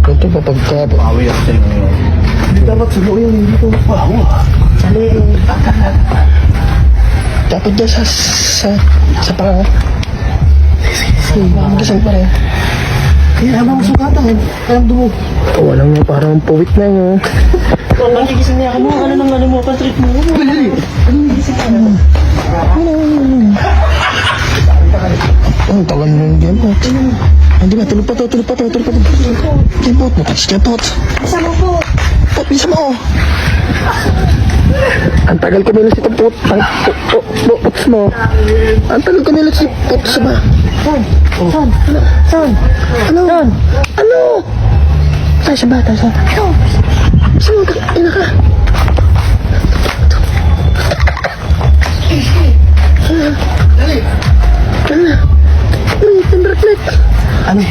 Ito pa pagka... Bawi ako sa'yo ngayon. Hindi dapat sa loob yung hindi ko mapahawa. Sali. Dapat dyan sa paa. Magasan pa rin. Kaya habang sukatan, alam mo. Wala nga, parang puwit na yun. Nagigising niya ako mo. Ano nang ano mo? Patrit mo. Nagigising ka na. Ang tagal mo yung game pot. Hindi ba, tulog pa to. Game pot, matouch game pot. Isa mo po. Pot, bisa mo. Ang tagal kumilos itong pot. Ang pots mo. Ang tagal kumilos itong pots ba? Saan? Ano? Saan siya bata? Saan? Saan? Ina ka? Dali. Ano? Uy, timberclick. Ano?